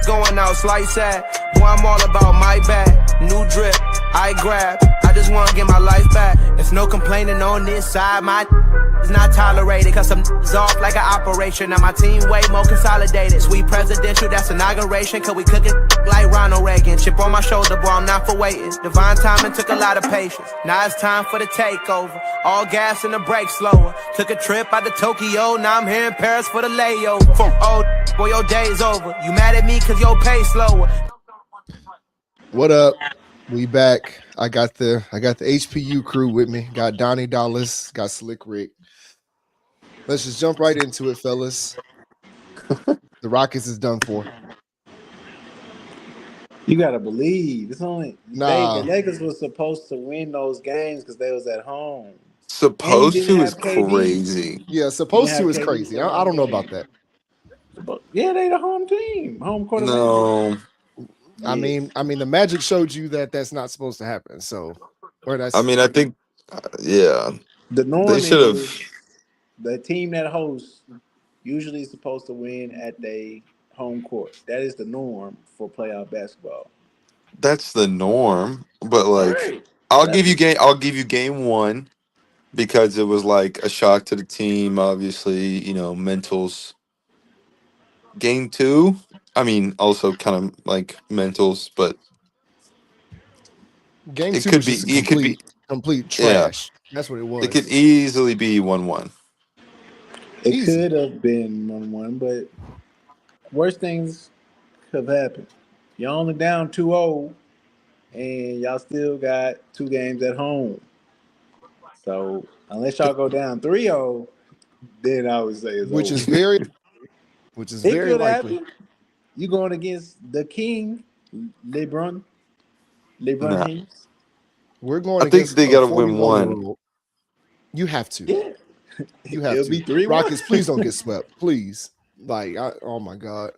going out slice that. Boy, I'm all about my bag. New drip, I grab. I just wanna get my life back. There's no complaining on this side. My is not tolerated, cause some is off like an operation. Now my team way more consolidated. Sweet presidential, that's inauguration. Cause we cooking like Ronald Reagan. Chip on my shoulder, boy, I'm not for waiting. Divine timing took a lot of patience. Now it's time for the takeover. All gas and the brakes slower. Took a trip out to Tokyo, now I'm here in Paris for the layover. Oh, boy, your day's over. You mad at me cause your pay slower. What up? We back. I got the HPU crew with me. Got Donnie Dallas, got Slick Rick. Let's just jump right into it, fellas. The Rockets is done for. You gotta believe it's only Nah. the Lakers was supposed to win those games because they was at home. Supposed to is KD. crazy. Yeah, supposed to is KD crazy. I don't know about that. Yeah, they the home team, home court advantage. No, I mean, the Magic showed you that that's not supposed to happen. So, or that's. I mean, I think, yeah, The norm they should have. is the team that hosts usually is supposed to win at their home court. That is the norm for playoff basketball. That's the norm, but like, Right. I'll give you game one because it was like a shock to the team. Obviously, mentals. Game two, I mean, also kind of like mentals, but Game it two could was be. just It could be. complete Yeah, trash. That's what it was. it could easily be 1-1. It Easy. could have been 1-1, but worst things have happened. You're only down 2-0, and y'all still got 2 games at home. So unless y'all go down 3-0, then I would say it's Which over. is very It could likely. happen. You going against the king, LeBron Nah, James? We're going I think against they a got to win 41 one. year old. You have to. Yeah, You have it'll to. be 3-1. Rockets, please don't get swept. Please. Oh my God.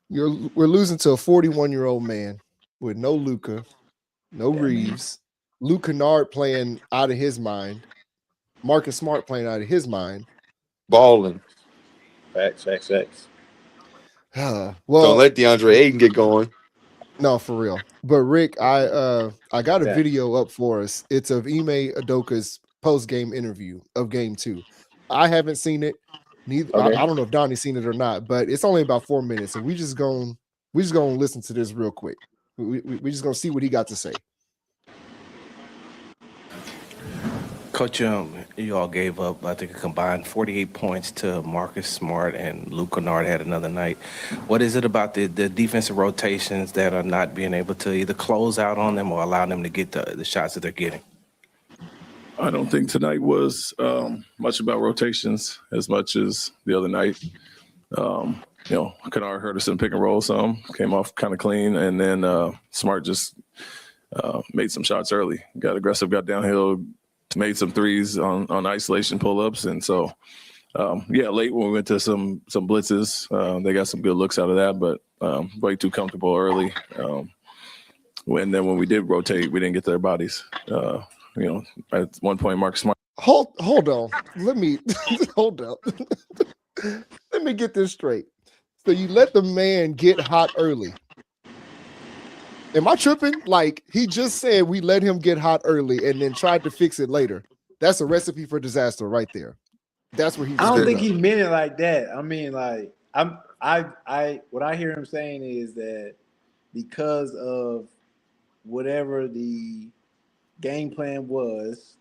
We're losing to a 41-year-old man with no Luka, no Reaves, Luke Kennard playing out of his mind, Marcus Smart playing out of his mind. Balling. Facts. Don't Well, let DeAndre Ayton get going. no, for real. But Rick, I got a video up for us. It's of Ime Udoka's post-game interview of game 2. I haven't seen it. Neither. Okay. I don't know if Donnie's seen it or not, but it's only about 4 minutes, and we just gonna listen to this real quick. We just gonna see what he got to say. Coach, you all gave up, I think, a combined 48 points to Marcus Smart, and Luke Kennard had another night. What is it about the defensive rotations that are not being able to either close out on them or allow them to get the shots that they're getting? I don't think tonight was much about rotations as much as the other night. Kennard hurt us in pick and roll some, came off kind of clean, and then Smart just made some shots early. Got aggressive, got downhill, made some threes on isolation pull-ups. And so, late when we went to some blitzes, they got some good looks out of that, but way too comfortable early. When we did rotate, we didn't get to their bodies. At one point, Marcus Smart. Hold on. Let me hold up. Let me get this straight. So you let the man get hot early. Am I tripping? Like, he just said we let him get hot early and then tried to fix it later. That's a recipe for disaster right there. That's where he's. I don't think he meant it like that. I mean, like, what I hear him saying is that because of whatever the game plan was,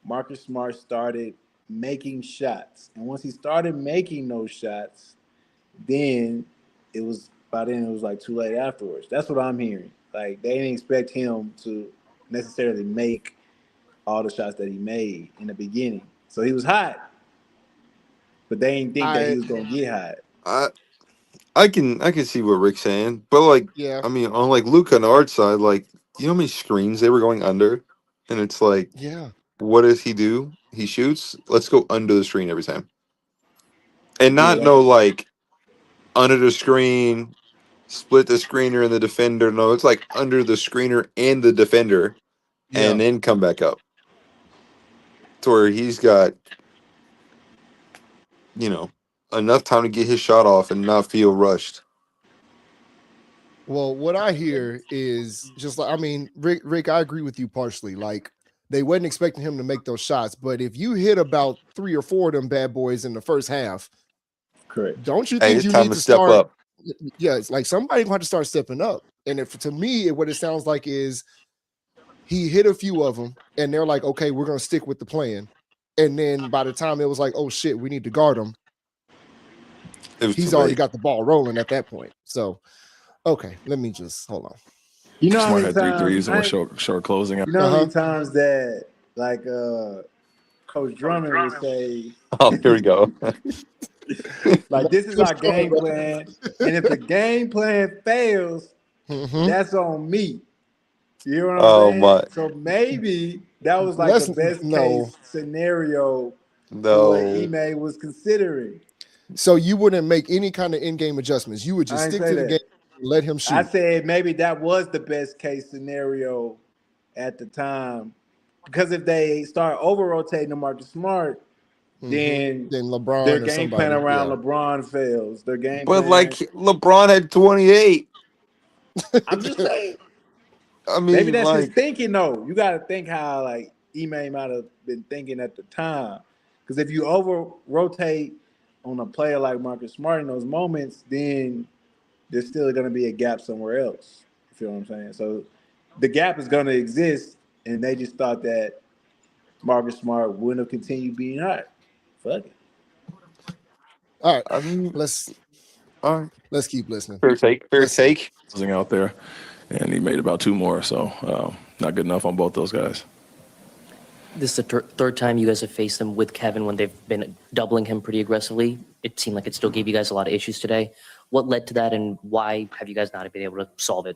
Marcus Smart started making shots. And once he started making those shots, then it was like too late afterwards. That's what I'm hearing. Like, they didn't expect him to necessarily make all the shots that he made in the beginning. So he was hot, but they didn't think that he was gonna get hot. I can see what Rick's saying, but like, Yeah. I mean, on like Luke Kennard's side, like, you know how many screens they were going under, and it's like, Yeah. What does he do? He shoots. Let's go under the screen every time, and not Yeah. no like under the screen, split the screener and the defender. No, it's like under the screener and the defender, and then come back up to where he's got, enough time to get his shot off and not feel rushed. Well, what I hear is just like, I mean, Rick, I agree with you partially. Like, they wasn't expecting him to make those shots, but if you hit about 3 or 4 of them bad boys in the first half, Correct. don't you Hey, think it's you time need to to step start? up. Yeah, it's like somebody going to start stepping up. And if to me, what it sounds like is he hit a few of them, and they're like, okay, we're going to stick with the plan. And then by the time it was like, oh shit, we need to guard him, It was too he's already late. got the ball rolling at that point. So, okay, let me just hold on. You know how Smart many had three times threes and was short closing. you know how many times that like Coach Drummond would say, Oh, here we go. like, this is our Just go, game plan, and if the game plan fails, Mhm. that's on me. You hear what I'm Oh saying? my, So maybe that was like the Let's best no. case scenario for what no. Ime was considering. So you wouldn't make any kind of in-game adjustments. You would just I ain't stick say to the game, that. and let him I shoot. said maybe that was the best case scenario at the time. Because if they start over rotating to Marcus Smart, then Then their LeBron or game plan somebody. around Yeah. LeBron fails. Their game But like plan. LeBron had 28. I'm just saying. I Maybe mean, that's his like, thinking though. You got to think how like Ime might have been thinking at the time. Because if you over rotate on a player like Marcus Smart in those moments, then there's still going to be a gap somewhere else. You feel what I'm saying? So the gap is going to exist, and they just thought that Marcus Smart wouldn't have continued being hot. Fuck it. All right. I mean, Let's all right. let's keep listening. Fair take. Fair Let's see. take. Closing out there, and he made about 2 more. So not good enough on both those guys. This is the third time you guys have faced him with Kevin when they've been doubling him pretty aggressively. It seemed like it still gave you guys a lot of issues today. What led to that, and why have you guys not been able to solve it?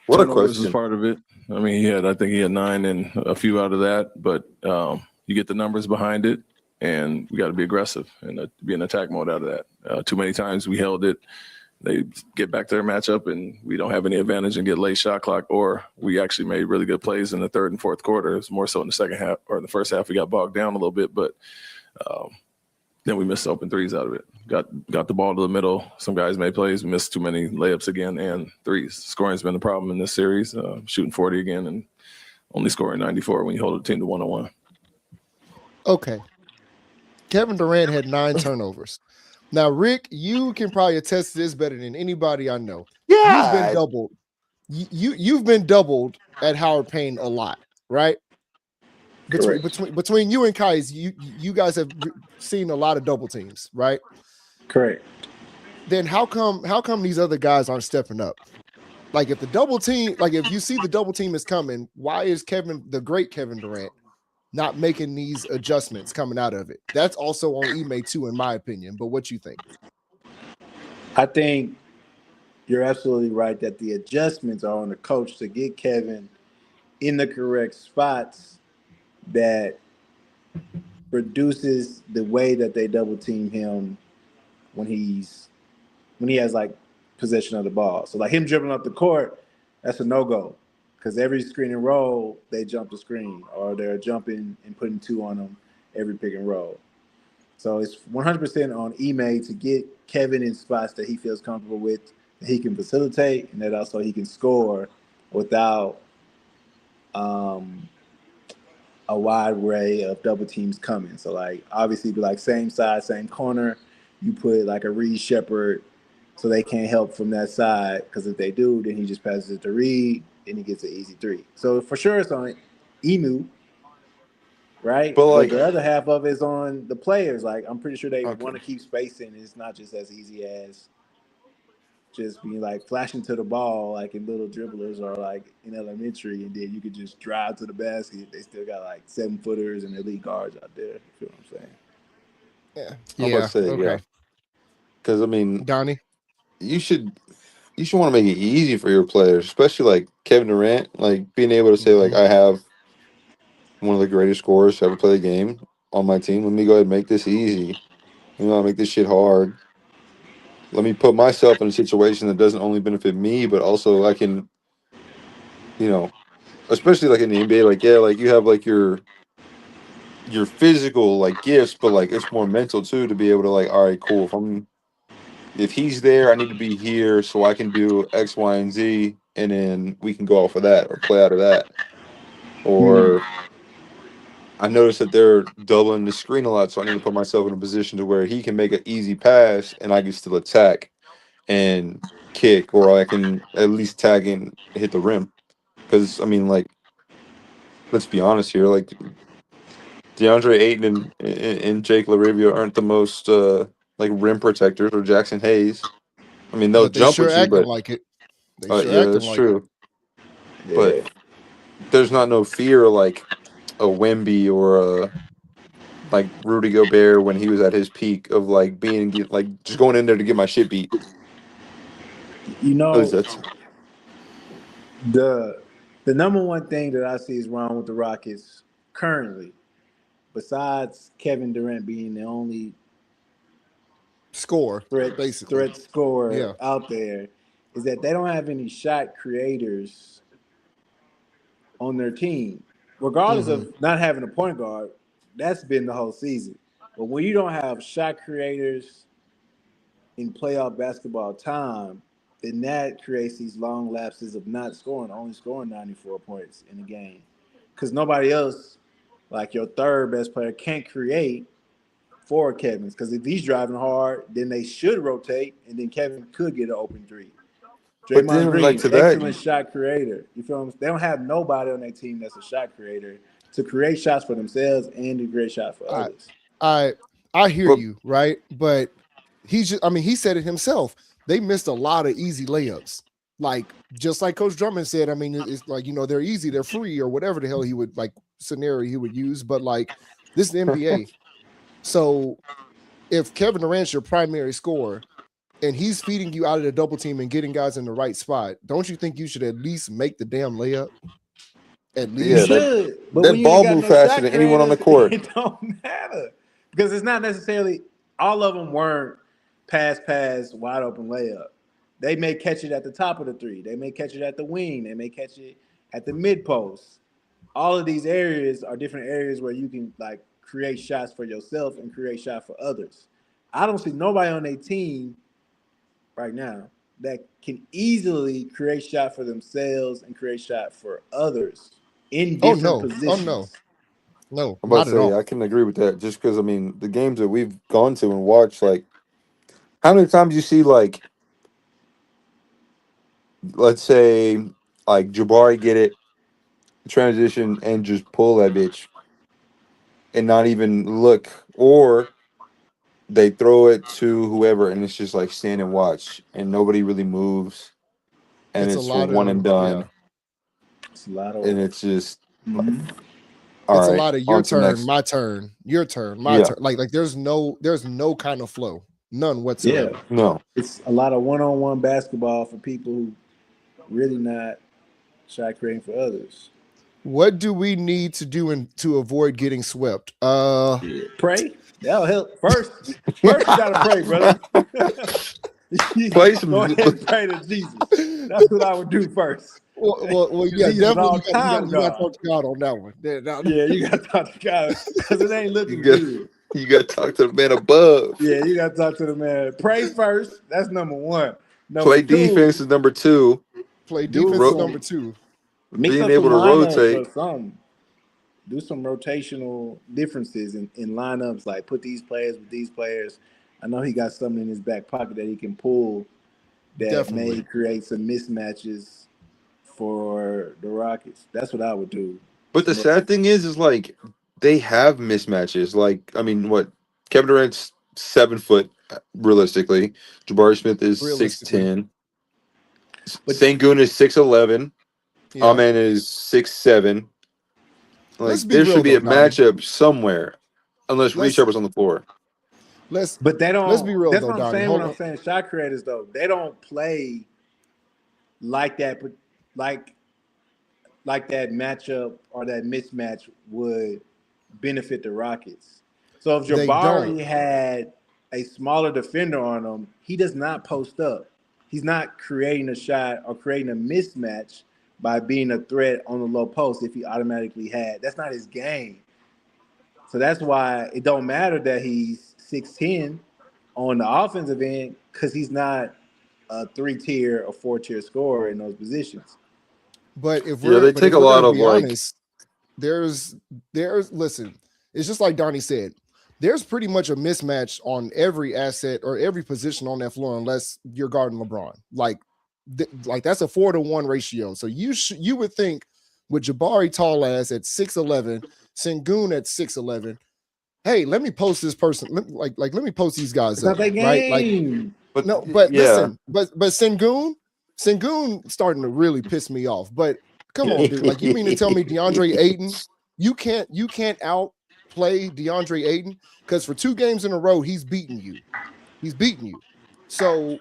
What a Turnovers is question. part of it. I mean, I think he had 9 and a few out of that, but you get the numbers behind it, and we got to be aggressive and be in attack mode out of that. Too many times we held it. They get back to their matchup, and we don't have any advantage and get late shot clock, or we actually made really good plays in the third and fourth quarter. It's more so in the second half or the first half we got bogged down a little bit, but then we missed open threes out of it. Got the ball to the middle. Some guys made plays. We missed too many layups again and threes. Scoring's been the problem in this series. Shooting 40 again and only scoring 94 when you hold a team to 101. Okay. Kevin Durant had 9 turnovers. Now, Rick, you can probably attest to this better than anybody I know. You've been Yeah. doubled. You've been doubled at Howard Payne a lot, right? Between you and Kais, you guys have seen a lot of double teams, right? Correct. Then how come these other guys aren't stepping up? Like if the double team, like if you see the double team is coming, why is the great Kevin Durant, not making these adjustments coming out of it? That's also on Ime too, in my opinion. But what you think? I think you're absolutely right that the adjustments are on the coach to get Kevin in the correct spots that produces the way that they double team him when he has like possession of the ball. So like him dribbling up the court, that's a no-go. Because every screen and roll, they jump the screen, or they're jumping and putting 2 on them every pick and roll. So it's 100% on Ime to get Kevin in spots that he feels comfortable with, that he can facilitate, and that also he can score without a wide array of double teams coming. So like obviously be like same side, same corner. You put like a Reed Shepherd so they can't help from that side, because if they do, then he just passes it to Reed and he gets an easy 3. So for sure it's on Emu, right? But But like, the other half of it is on the players. Like I'm pretty sure they okay. want to keep spacing. It's not just as easy as just being like flashing to the ball like in little dribblers or like in elementary, and then you could just drive to the basket. They still got like 7-footers and elite guards out there. You feel what I'm saying? Yeah. I'm about to say, yeah. Because I mean, Donnie. you should want to make it easy for your players, especially like Kevin Durant, like being able to say like I have one of the greatest scorers to ever play the game on my team. Let me go ahead and make this easy. Make this shit hard. Let me put myself in a situation that doesn't only benefit me, but also I can, especially like in the NBA, like yeah, like you have like your physical like gifts, but like it's more mental too, to be able to like, all right, cool. If I'm if he's there, I need to be here so I can do X, Y, and Z, and then we can go off of that or play out of that. Or I noticed that they're doubling the screen a lot, so I need to put myself in a position to where he can make an easy pass and I can still attack and kick, or I can at least tag and hit the rim. Because I mean, like, let's be honest here, like DeAndre Ayton and Jake LaRivia aren't the most like rim protectors, or Jackson Hayes. I mean, they'll But they jump sure with you, acting but like it. They sure yeah, acting that's like it. true. But Yeah. there's not no fear like a Wemby or a like Rudy Gobert when he was at his peak of like like just going in there to get my shit beat. You At least know, that's the the number one thing that I see is wrong with the Rockets currently, besides Kevin Durant being the only Score, threat basically. threat scorer Yeah. out there, is that they don't have any shot creators on their team, regardless Hmm. of not having a point guard. That's been the whole season. But when you don't have shot creators in playoff basketball time, then that creates these long lapses of not scoring, only scoring 94 points in a game. Because nobody else, like your third best player, can't create for Kevin's. Because if he's driving hard, then they should rotate, and then Kevin could get an open three. but Draymond then like Green, to that excellent shot creator. You feel me? They don't have nobody on their team that's a shot creator to create shots for themselves and to create shots for I others. I I hear but you, right? But he's just, I mean, he said it himself. They missed a lot of easy layups. Like just like Coach Drummond said, I mean, it's like, they're easy, they're free, or whatever the hell he would like scenario he would use. But like this is the NBA. So if Kevin Durant's your primary scorer and he's feeding you out of the double team and getting guys in the right spot, don't you think you should at least make the damn layup? At You yeah, least. should, but when that you ain't ball got move no faster shot than anyone on the creators, court. it don't matter because it's not necessarily all of them weren't pass, wide open layup. They may catch it at the top of the three. They may catch it at the wing. They may catch it at the mid post. All of these areas are different areas where you can like create shots for yourself and create shots for others. I don't see nobody on their team right now that can easily create shot for themselves and create shot for others in Oh different no. Oh no. positions. No, I'm about not to at say I all. can agree with that just because I mean the games that we've gone to and watched, like how many times you see like let's say like Jabari get it, transition and just pull that bitch and not even look, or they throw it to whoever and it's just like stand and watch and nobody really moves and It's a it's a lot one of, and yeah. done It's a lot and of it's just like mhm. all It's a right, lot of your on to the turn, next. my turn, your turn, my Yeah, turn. Like there's no kind of flow. None Yeah. whatsoever. no. It's a lot of one-on-one basketball for people who really not shot creating for others. What do we need to do to avoid getting swept? Pray. That'll help. First you gotta pray, brother. You Play go some. ahead and pray to Jesus. That's what I would do first. Because Yeah, he's an definitely. all-time You got to God. talk to God on that one. Yeah, you got to talk to God because it ain't You looking got good. you got to talk to the man above. Yeah, you got to talk to the man. Pray first. That's number one. Number Play defense two, is number two. Play do defense is Ro- number some two. mix being up some able to lineups rotate. or something. Do some rotational differences in lineups. Like put these players with these players. I know he got something in his back pocket that he can pull that may Definitely. create some mismatches for the Rockets. That's what I would do. But the sad thing is like they have mismatches. Like I mean, what Kevin Durant's 7 foot realistically. Jabari Smith is six Realistically. ten. But Sengun is 6'11". Yeah. Amen is 6'7". Let's Like be there real should be though, a Donnie. matchup somewhere, unless Let's Reaves was on the floor. let's but they let's don't. be real That's though, what I'm Donnie. saying. When Hold I'm on. saying shot creators, though, they don't play like that. But like that matchup or that mismatch would benefit the Rockets. So if They don't. Jabari had a smaller defender on him, he does not post up. He's not creating a shot or creating a mismatch by being a threat on the low post if he automatically had. That's not his game. So that's why it don't matter that he's 6'10" on the offensive end because he's not a 3-tier or 4-tier scorer in those positions. But if Yeah, we're they take a going lot to of be honest, there's listen, it's just like Donnie said. There's pretty much a mismatch on every asset or every position on that floor unless you're guarding LeBron. Like that's a 4-to-1 ratio. So you would think with Jabari tall ass at 6'11", Sengun at 6'11", hey, let me post this person. Let me post these guys It's up, not that right? Like game. but no, but yeah. listen, but Sengun starting to really piss me off. But come on, dude. Like you mean to tell me DeAndre Ayton, you can't outplay DeAndre Ayton? Because for 2 games in a row, he's beaten you. So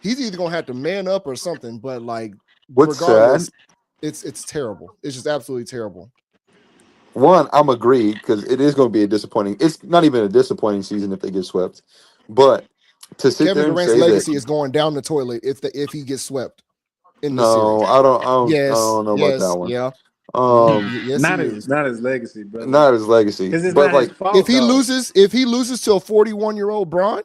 he's either gonna have to man up or something. But like What's regardless, sad? it's terrible. It's just absolutely terrible. One, I'm agreed because it is going to be a disappointing. It's not even a disappointing season if they get swept, but to sit Kevin there and Durant's say that legacy is going down the toilet if he gets swept in this no, series. I Yes, don't know about that yes, one. yeah. Yes, Not he his is. legacy, brother. Not his legacy, Because it's but not his like fault. If he though. loses to a 41-year-old Bron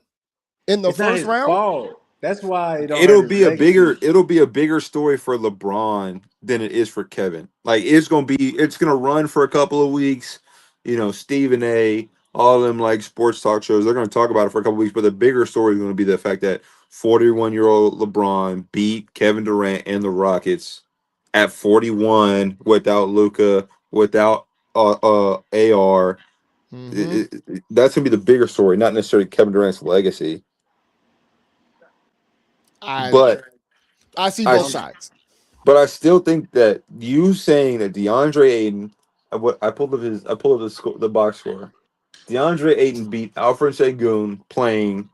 in the It's not first his round, fault. That's why it don't hurt his legacy. it'll be a bigger story for LeBron than it is for Kevin. Like it's gonna run for a couple of weeks. You know, Stephen A. All them like sports talk shows, they're gonna talk about it for a couple of weeks. But the bigger story is gonna be the fact that 41-year-old LeBron beat Kevin Durant and the Rockets at 41 without Luka, without AR. That's gonna be the bigger story, not necessarily Kevin Durant's legacy. I But see I both sides. But I still think that you saying that DeAndre Ayton, I pulled up the box score. DeAndre Ayton beat Alfred Sengun playing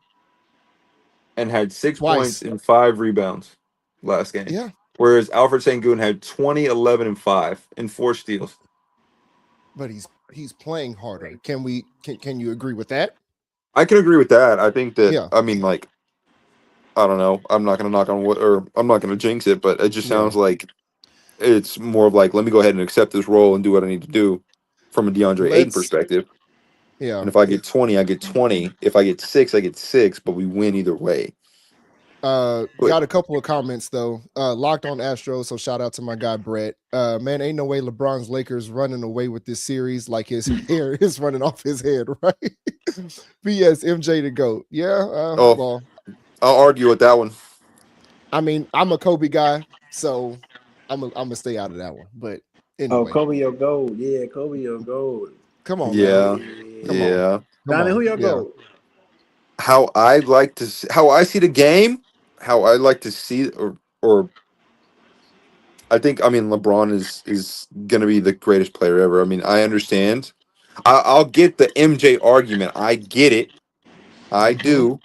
and had 6 points Twice. and 5 rebounds last game. Yeah, Whereas Alfred Sengun had 20, 11, and 5 and 4 steals. but he's playing harder. Can you agree with that? I can agree with that. I think that Yeah. I mean like I don't know. I'm not gonna knock on wood or I'm not gonna jinx it, but it just Yeah. sounds like it's more of like let me go ahead and accept this role and do what I need to do from a DeAndre Ayton perspective. Yeah. And if I get 20, I get 20. If I get 6, I get 6, but we win either way. Got a couple of comments though. Locked on Astros, so shout out to my guy Brett. Man, ain't no way LeBron's Lakers running away with this series like his hair is running off his head, right? BS MJ to go. Yeah, well, I'll argue with that one. I mean, I'm a Kobe guy, so I'm gonna stay out of that one. But anyway, Kobe your gold. Yeah, Kobe your gold. come on, Yeah. man. Come Yeah. on. Donnie, who your Yeah. gold? How I see the game, how I like to see or I think LeBron is gonna be the greatest player ever. I mean, I understand. I'll get the MJ argument. I get it. I do.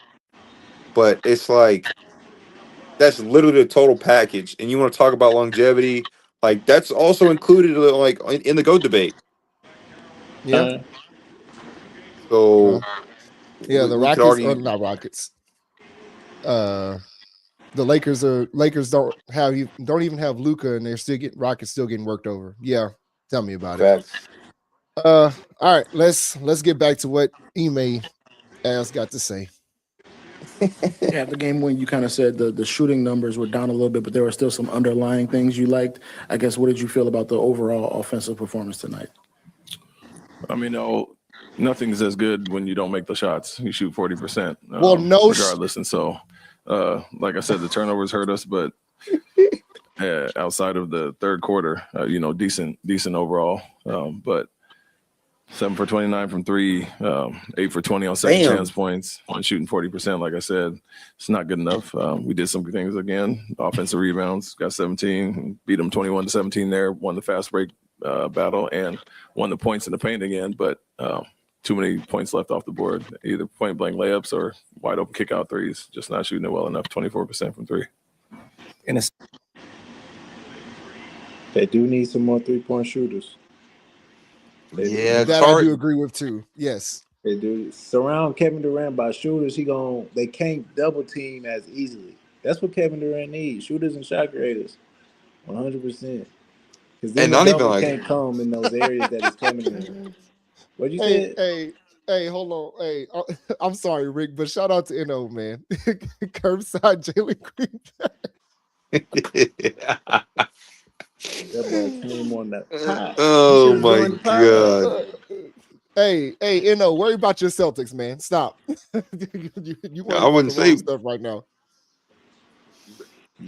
But it's like that's literally the total package. And you want to talk about longevity, like that's also included like in the GOAT debate. Yeah. So Yeah, the we could Rockets already not Rockets. The Lakers don't even have Luka, and they're Rockets still getting worked over. Yeah, tell me about it. All right, let's get back to what Ime has got to say. Yeah, the game when you kind of said the shooting numbers were down a little bit, but there were still some underlying things you liked. I guess, what did you feel about the overall offensive performance tonight? I mean, no, nothing's as good when you don't make the shots. You shoot 40%. Well, regardless. And so, like I said, the turnovers hurt us, but outside of the third quarter, decent overall. But 7 for 29 from 3, 8 for 20 on second chance points, and shooting 40%. Like I said, it's not good enough. We did some good things again. Offensive rebounds, got 17, beat them 21-17 there, won the fast break battle, and won the points in the paint again. But too many points left off the board, either point blank layups or wide open kick out threes. Just not shooting it well enough. 24% from 3. They do need some more 3-point shooters. Yeah, that I do agree with too. Yes, they do. Surround Kevin Durant by shooters. They can't double team as easily. That's what Kevin Durant needs: shooters and shot creators, 100%. Because then the double can't come in those areas that it's coming in. What'd you say? Hey, Hey, hold on. Hey, I'm sorry, Rick, but shout out to NO, man. Curbside Jalen Green. That boy came on that pot. You Oh should have my joined the parlay. god. Hey, NO, worry about your Celtics, man. Stop. You I worrying about wouldn't the wrong say stuff right now.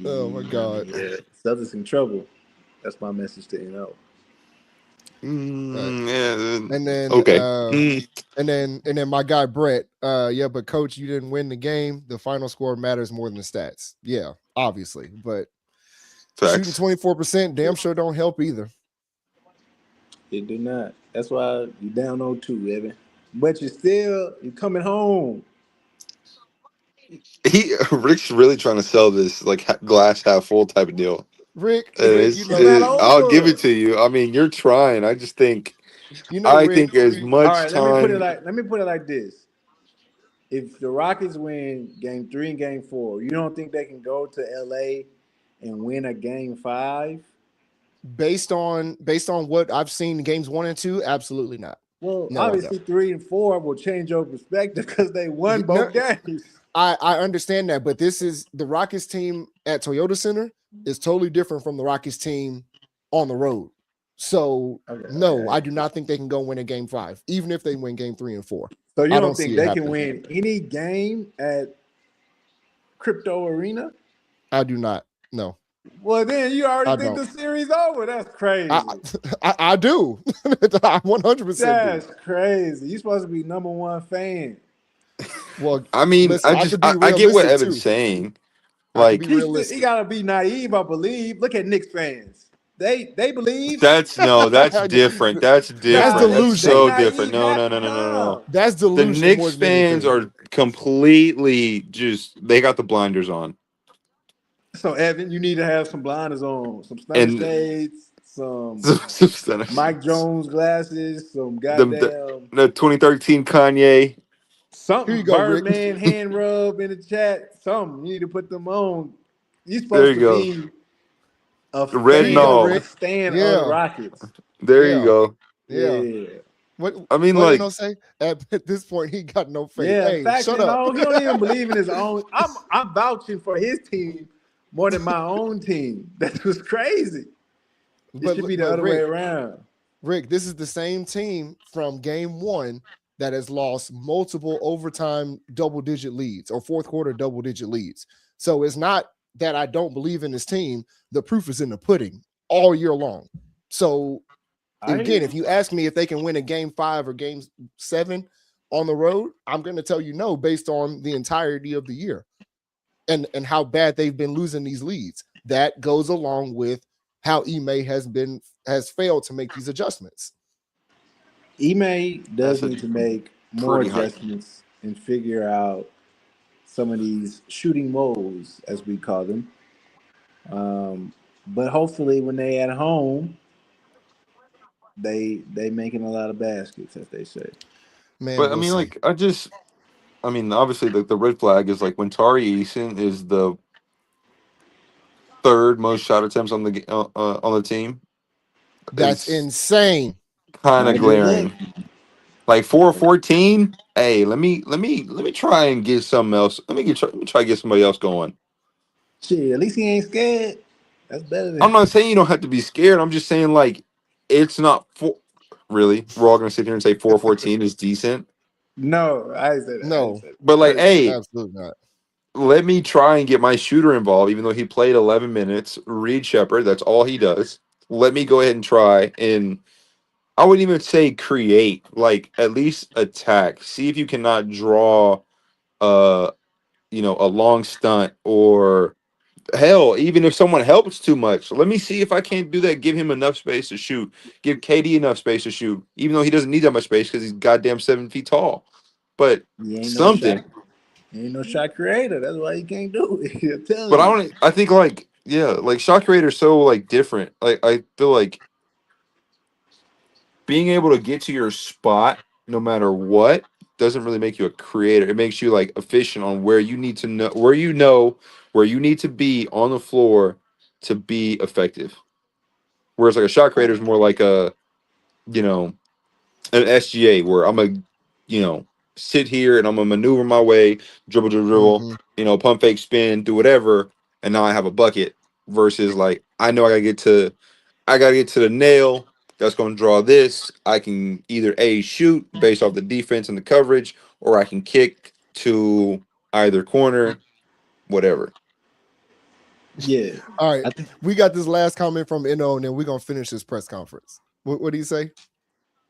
Oh my God. Yeah, Celtics in trouble. That's my message to NO. Right. yeah. And then Okay. and then my guy Brett, yeah, but coach, you didn't win the game. The final score matters more than the stats. Yeah, obviously. But shooting Facts. 24% damn sure don't help either. It do not. That's why you down 0-2, Evan. But you're coming home. Rick's really trying to sell this like glass half full type of deal. Rick, And you It's not I'll give over. it to you. I mean, you're trying. I just think Rick, as All much right, let me put it time. like this. If the Rockets win game 3 and game 4, you don't think they can go to LA and win a game 5? based on what I've seen in games 1 and 2, absolutely not. Well, No, I obviously don't. 3 and 4 will change your perspective because they won No, both games. I understand that, but this is the Rockets team at Toyota Center is totally different from the Rockets team on the road. So no, I do not think they can go win a game 5, even if they win game 3 and 4. So you I don't don't see think it they can happening. win any game at Crypto Arena? I do not. No, Well, then you already I think don't. the series over. That's crazy. I do. I 100% That's do. crazy. You're supposed to be number one fan. Well, I mean, listen, I could be I get what realistic Evan's too. saying. I could be Like He realistic. gotta be naive, I believe. Look at Knicks fans. They believe. that's that's different. That's That's Nah, different. That's they delusion. so different. naive No, half no, the no, no, no, no. time. That's The delusion more Knicks than fans anything. are completely just they got the blinders on. So Evan, you need to have some blinders on, some stunner And shades, some the Mike Jones glasses, some goddamn the 2013 Kanye. Here you something go, Rick. Birdman hand rub in the chat. Something you need to put them on. You're There supposed you to go. be a The red Here you and go, fan, all. a Rick. stan of the Yeah, Rockets. There you yeah, go. yeah. Yeah. What I mean, what like, say? At this point, he got no faith. Yeah, Hey, facts, shut up. he don't even believe in his own. I'm vouching for his team more than my own team. That's what's crazy. It should be the But other way around. Rick, this is the same team from game 1 that has lost multiple overtime double-digit leads or fourth quarter double-digit leads. So it's not that I don't believe in this team. The proof is in the pudding all year long. So again, if you ask me if they can win a game 5 or game 7 on the road, I'm going to tell you no, based on the entirety of the year and how bad they've been losing these leads. That goes along with how Ime has failed to make these adjustments. Ime does that's a need to make more pretty high. adjustments and figure out some of these shooting moles, as we call them. But hopefully, when they at home, they making a lot of baskets, as they say. Man, But I we'll mean, see. like, I mean, obviously, the red flag is like when Tari Eason is the third most shot attempts on the team. That's It's insane. kind Not of a good look. glaring. Like 4-14. Hey, let me try and get something else. Let me try to get somebody else going. Shit, at least he ain't scared. That's better than. I'm not saying you don't have to be scared. I'm just saying like it's not really. We're all gonna sit here and say 4-14 is decent. No, I ain't say that. I ain't No, say that. But like, hey, absolutely not. let me try and get my shooter involved, even though he played 11 minutes. Reed Shepard, that's all he does. Let me go ahead and try and I wouldn't even say create, like at least attack. See if you cannot draw uh a long stunt or hell, even if someone helps too much. Let me see if I can't do that. Give him enough space to shoot. Give KD enough space to shoot, even though he doesn't need that much space because he's goddamn 7 feet tall. But He ain't no something. shot. He ain't no shot creator. That's why he can't do it. I'm telling But I you. don't. I think like yeah, like shot creator is so like different. Like I feel like being able to get to your spot no matter what doesn't really make you a creator. It makes you like efficient on where you need to know where you need to be on the floor to be effective. Whereas like a shot creator is more like a you know an SGA where I'm gonna sit here and I'm gonna maneuver my way, dribble, Mhm. pump fake, spin, do whatever, and now I have a bucket. Versus like I know I gotta get to the nail that's gonna draw this. I can either A, shoot based off the defense and the coverage, or I can kick to either corner, whatever. Yeah, All right. I think We got this last comment from No, and then we're gonna finish this press conference. What do you say?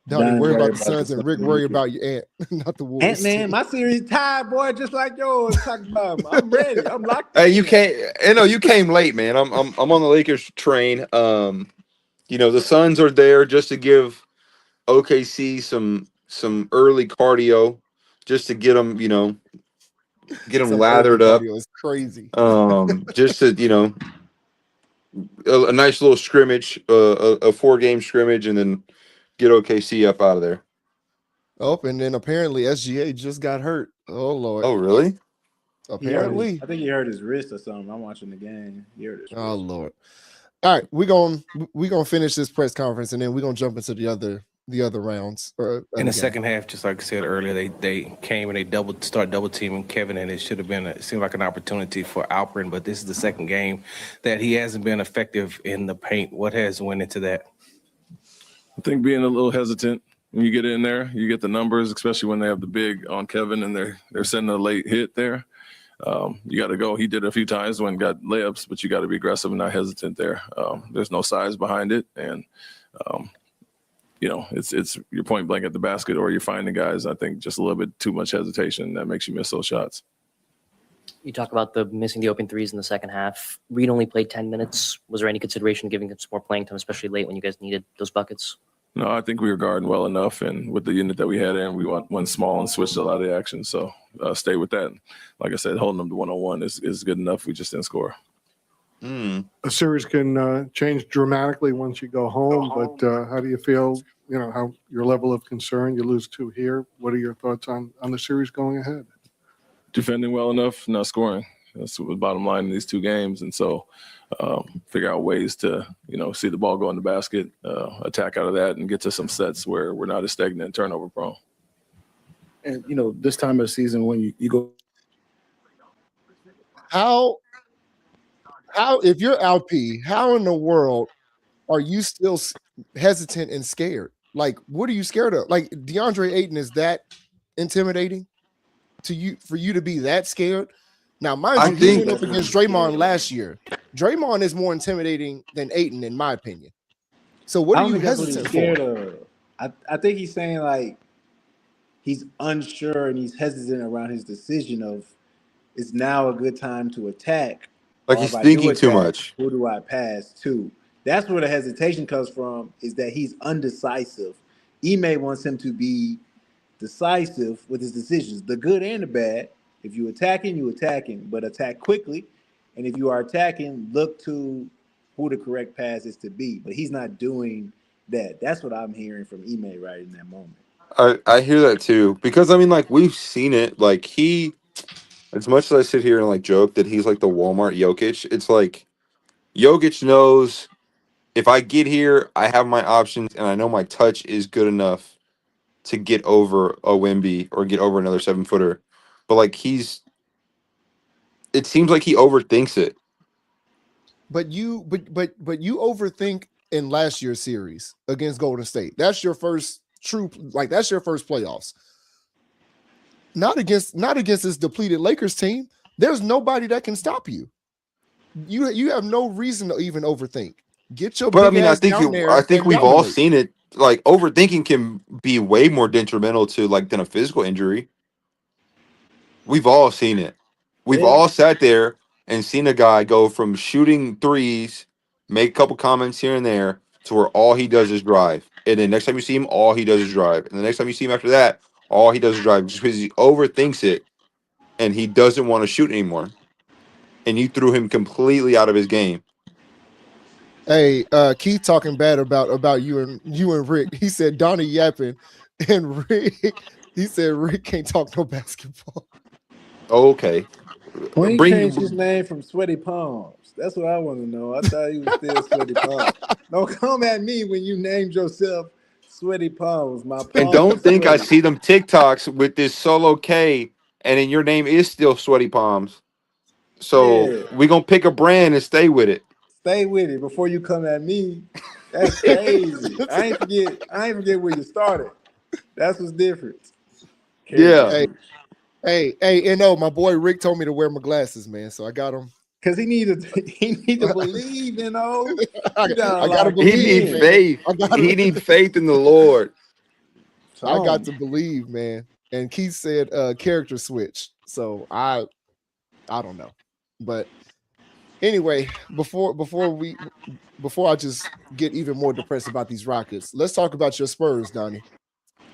Donnie, Don's worry worried about the about the Suns and Rick worry Lakers. about your aunt, not the Ant Wolves Man, team. my series tied, boy, just like yours. Talking about, I'm ready. I'm locked Hey, in. you came late, man. I'm on the Lakers train. The Suns are there just to give OKC some early cardio, just to get them Some early lathered up. cardio is crazy. Just to a nice little scrimmage, a 4-game scrimmage, and then get OKC up out of there. Oh, and then apparently SGA just got hurt. Oh Lord. Oh, really? Apparently. I think he hurt his wrist or something. I'm watching the game. He hurt his Oh wrist. Lord. All right, we're gonna finish this press conference and then we're gonna jump into the other rounds. In the second half, just like I said earlier, they came and they start double teaming Kevin, and it should have been it seemed like an opportunity for Alperin, but this is the second game that he hasn't been effective in the paint. What has went into that? I think being a little hesitant when you get in there, you get the numbers, especially when they have the big on Kevin and they're sending a late hit there. You got to go. He did it a few times when got layups, but you got to be aggressive and not hesitant there. There's no size behind it, and it's you're point blank at the basket or you're finding guys. I think just a little bit too much hesitation that makes you miss those shots. You talk about missing the open threes in the second half. Reed only played 10 minutes. Was there any consideration of giving him some more playing time, especially late when you guys needed those buckets? No, I think we were guarding well enough, and with the unit that we had in, we went small and switched a lot of the action. So stay with that. Like I said, holding them to 101 is good enough. We just didn't score. A series can change dramatically once you go home, but how do you feel, how your level of concern, you lose 2 here. What are your thoughts on the series going ahead? Defending well enough, not scoring. That's the bottom line in these 2 games. And so figure out ways to, see the ball go in the basket, attack out of that, and get to some sets where we're not as stagnant and turnover prone. And, this time of the season when you go. How if you're LP, how in the world are you still hesitant and scared? Like, what are you scared of? Like, DeAndre Ayton is that intimidating to you for you to be that scared? Now, mind you, he went up against Draymond last year. Draymond is more intimidating than Ayton, in my opinion. So, what are you hesitant for? I think he's saying like he's unsure and he's hesitant around his decision of is now a good time to attack. Like he's thinking too much. Who do I pass to? That's where the hesitation comes from, is that he's undecisive. Ime wants him to be decisive with his decisions, the good and the bad. If you're attacking, but attack quickly. And if you are attacking, look to who the correct pass is to be. But he's not doing that. That's what I'm hearing from Ime right in that moment. I hear that too, because we've seen it. Like as much as I sit here and joke that he's like the Walmart Jokic, it's like Jokic knows if I get here, I have my options, and I know my touch is good enough to get over a Wemby or get over another 7-footer. But it seems like he overthinks it. But you overthink in last year's series against Golden State. That's your first that's your first playoffs. Not against this depleted Lakers team. There's nobody that can stop you. You have no reason to even overthink. Get your big ass down there. I think we've all seen it. Like overthinking can be way more detrimental to than a physical injury. We've all seen it. We've all sat there and seen a guy go from shooting threes, make a couple comments here and there, to where all he does is drive. And then next time you see him, all he does is drive. And the next time you see him after that, all he does is drive, just because he overthinks it and he doesn't want to shoot anymore. And you threw him completely out of his game. Hey, Keith talking bad about you and Rick. He said Donnie yapping, and he said Rick can't talk no basketball. Okay. When he changed his name from Sweaty Palms, that's what I want to know. I thought he was still Sweaty Palms. Don't come at me when you named yourself Sweaty palms. My And palms are don't think I sweaty. see them TikToks with this solo K, and then your name is still Sweaty Palms. So Yeah, we gonna pick a brand and stay with it. stay with it before you come at me. That's crazy. I ain't forget. I ain't forget where you started. That's what's different. Character Yeah. Hey, switch. hey, no, my boy Rick told me to wear my glasses, man. So I got them. Cause he need to. He need to believe. You gotta I gotta lock He believe, need in. man. faith. He need faith in the Lord. I got Some. to believe, man. And Keith said character switch. So I don't know. But anyway, before I just get even more depressed about these Rockets, let's talk about your Spurs, Donnie.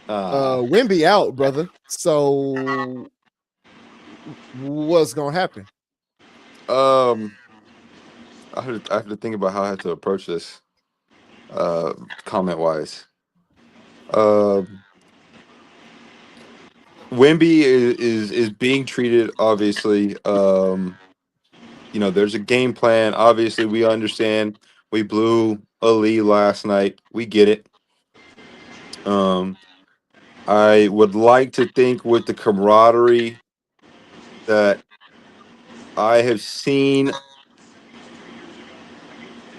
Wemby out, brother. So what's gonna happen? Um, I have to think about how I have to approach this. Comment wise. Um, Wimby is being treated obviously. There's a game plan. Obviously, we understand. We blew a lead last night. We get it. Um, I would like to think with the camaraderie that I have seen,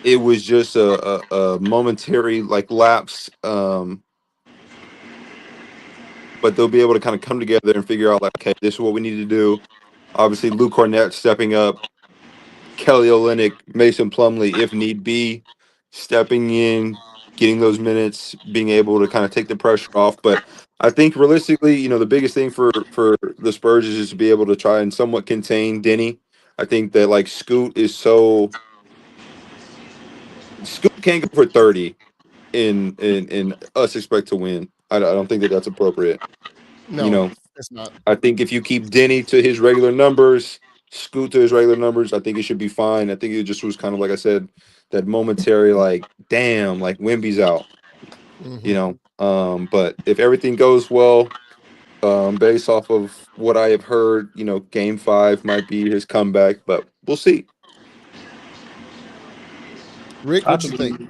it was just a momentary like lapse. But they'll be able to kind of come together and figure out like, okay, this is what we need to do. Obviously, Luke Cornett stepping up, Kelly Olynyk, Mason Plumlee, if need be, stepping in, getting those minutes, being able to kind of take the pressure off. But I think realistically, the biggest thing for the Spurs is just to be able to try and somewhat contain Denny. I think that like Scoot can't go for 30 in us expect to win. I don't think that that's appropriate. You No, know, it's not. I think if you keep Denny to his regular numbers, Scoot to his regular numbers, I think it should be fine. I think it just was kind of like I said, that momentary like, damn, like Wimby's out, Mm-hmm. But if everything goes well, based off of what I have heard, game 5 might be his comeback, but we'll see. Rick, I what you think? believe.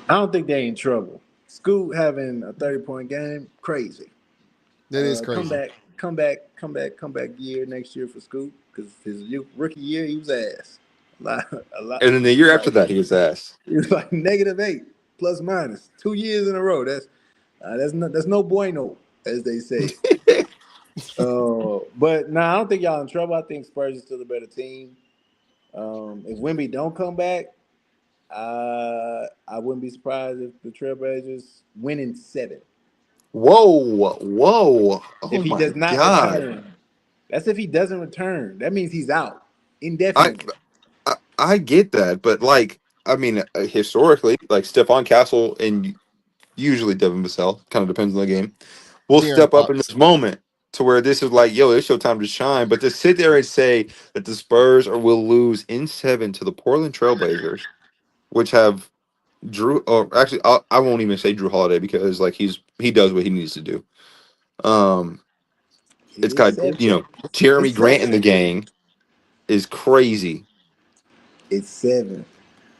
I don't think they in trouble. Scoot having a 30-point game, crazy. That is crazy. Comeback year next year for Scoot because his rookie year he was ass. A lot. And then the He was year after like that, he was ass. he was like -8 plus minus 2 years in a row. That's no bueno as they say. But I don't think y'all in trouble. I think Spurs is still a better team. If Wemby don't come back, I wouldn't be surprised if the Trailblazers win in 7. Whoa. Oh If he my does not God. return. That's if he doesn't return. That means he's out I, indefinitely. I get that, but like, I mean, historically, like Stephon Castle and usually Devin Vassell, kind of depends on the game, will De'Aaron step up in Fox. this moment to where this is like, yo, it's your time to shine. But to sit there and say that the Spurs will lose in 7 to the Portland Trailblazers, which have Drew, or actually, I won't even say Drew Holiday because like he does what he needs to do. Um, it's It's got 7. Jeremy It's Grant in the 7. gang is crazy. It's 7.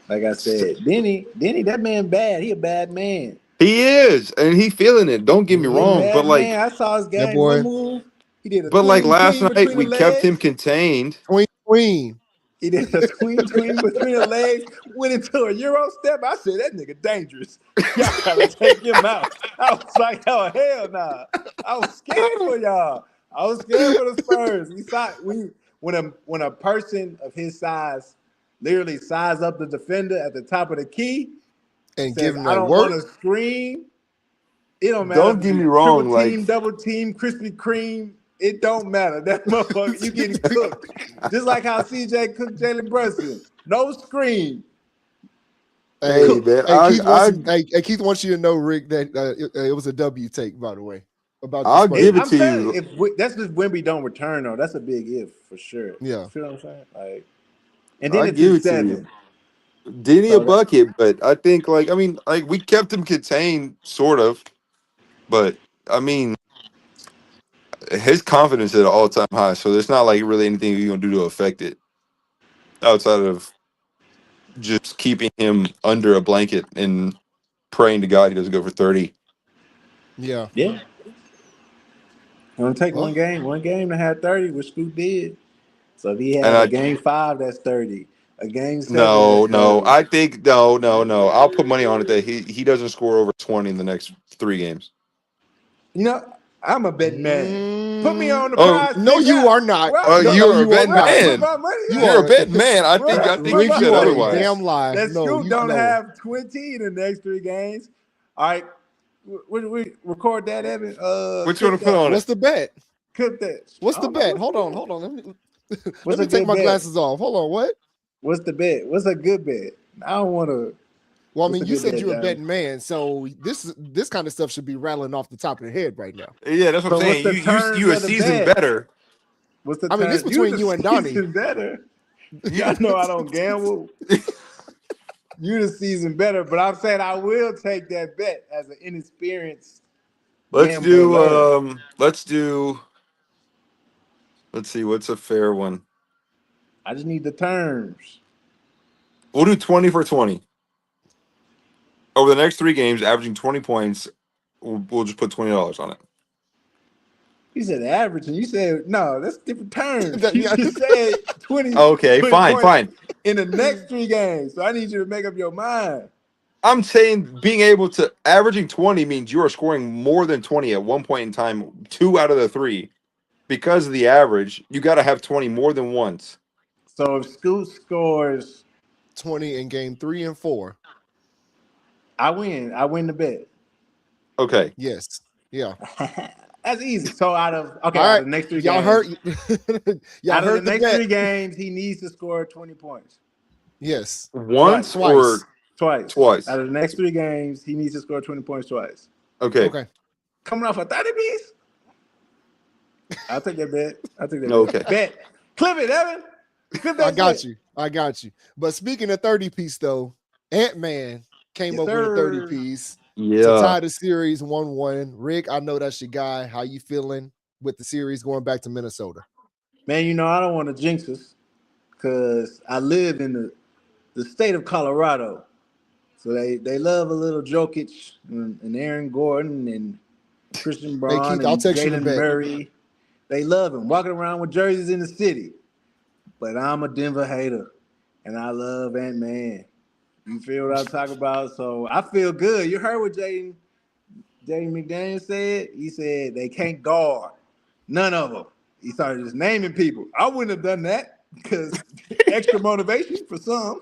Like I said, Denny, that man bad. He a bad man. He is, and he feeling it. Don't get me He a Mm-hmm. wrong, bad man. I saw his That game. One boy, move, he did a but like last tween night between the we kept him legs. contained. Queen. He did a tween between the legs. Went into a Euro step. I said that nigga dangerous. Y'all gotta take him out. I was like, oh hell nah. I was scared for y'all. I was scared for the Spurs. When a person of his size literally size up the defender at the top of the key and And give says, him I that don't want work. to scream. It don't matter Don't if get me it's triple wrong, like team, double team, Krispy Kreme. It don't matter. That motherfucker, you getting cooked. Just like how CJ cooked Jalen Brunson. No screen. Hey, hey Cooked. man, I Keith wants you to know, Rick, that it was a W take, by the way, about your I'll give it Spurs. I'm to saying you. that's if Wemby don't return though. That's a big if for sure. Yeah. Feel what I'm saying? Like, and then I it's give in it to you. 7. Didn't a So that bucket, but I think like I mean like we kept him contained, sort of, but I mean his confidence is at an all time high, so there's not like really anything you're gonna do to affect it outside of just keeping him under a blanket and praying to God he doesn't go for 30. Yeah. Yeah. It'll take Well, one game to have 30, which Scoot did. So if he And has a I game 5, that's 30. A game 7, that's no. 30. I think no. I'll put money on it that he doesn't score over 20 in the next 3 games. You know, I'm a betting man. Put me on the Oh, prize no, pick you app. are not. Well, No, you're a you are betting where I not. put man. my money You at? You're a are. betting man. I Where think I I put think my you Rick, money said you are a at? otherwise. damn lie. That No, Scoot don't no. have 20 in the next 3 games. All right. We record that, Evan. What you Clip want to put that. on What's it? the bet? Clip that. What's I the don't know bet? what's the bet. Hold on. Let me What's let a me take good my bet? glasses off. Hold on. What? What's the bet? What's a good bet? I don't want to. Well, I What's mean, a you good said bet, you're a Johnny? betting man, so this kind of stuff should be rattling off the top of the head right now. Yeah, that's what I'm So what's saying. the terms You a of the seasoned bet? better. What's the I mean, it's term? You between the you and Donnie. season better. You Y'all know I don't gamble. You the season better, but I'm saying I will take that bet as an inexperienced let's gambler. let's see what's a fair one. I just need the terms. We'll do 20 for 20. Over the next 3 games, averaging 20 points, we'll just put $20 on it. You said average, and you said no. That's different terms. That- You yeah. just said 20, Okay, 20 fine. points in the next 3 games. So I need you to make up your mind. I'm saying being able to averaging 20 means you are scoring more than 20 at one point in time, 2 out of the 3. Because of the average, you got to have 20 more than once. So if Scoot scores, 20 in game 3 and 4. I win. I win the bet. Okay. Yes. Yeah. That's easy. So out of All out right. of the next 3 Y'all games, heard y'all out of the heard the next bet. 3 games, he needs to score 20 points. Yes. Once Twice. or Twice. twice? Out of the next 3 games, he needs to score 20 points twice. Okay. Okay. Coming off a 30 piece? I'll take that bet. Okay. Bet. Clip it, Evan. Clip that I got shit. you. But speaking of 30 piece though, Ant-Man came Yes, up with a 30 sir. piece to Yeah. tie the series 1-1. Rick, I know that's your guy. How you feeling with the series going back to Minnesota? Man, you know, I don't want to jinx us because I live in the state of Colorado. So they love a little Jokic and Aaron Gordon and Christian Hey Braun Keith, I'll and text you the Jalen bet. Murray. They love him, walking around with jerseys in the city. But I'm a Denver hater, and I love Ant-Man. You feel what I'm talking about? So I feel good. You heard what Jaden McDaniel said? He said they can't guard. None of them. He started just naming people. I wouldn't have done that because extra motivation for some.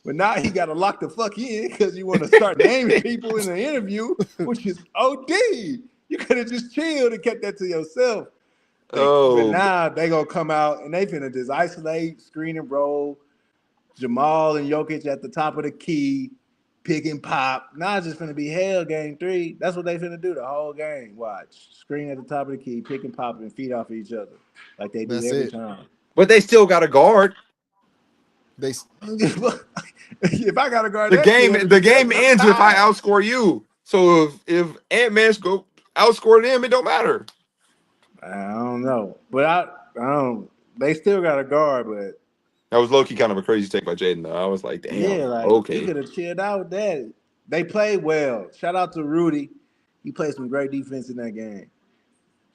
But now he got to lock the fuck in because you want to start naming people in the interview, which is OD. You could have just chilled and kept that to yourself. But Oh, now they going to come out and they finna just isolate, screen and roll, Jamal and Jokic at the top of the key, pick and pop. Now it's just finna be hell game 3. That's what they finna do the whole game. Watch. Screen at the top of the key, pick and pop, and feed off of each other like they do That's every it. time. but they still got a guard. They If I got to guard The that game shit, the game I'm ends if I tired. outscore you. So if Ant-Man go outscore them, it don't matter. I don't know. But I don't. They still got a guard, but That was low-key kind of a crazy take by Jaden, though. I was like, yeah, damn, like you okay. could have chilled out with that. They played well. Shout out to Rudy. He played some great defense in that game.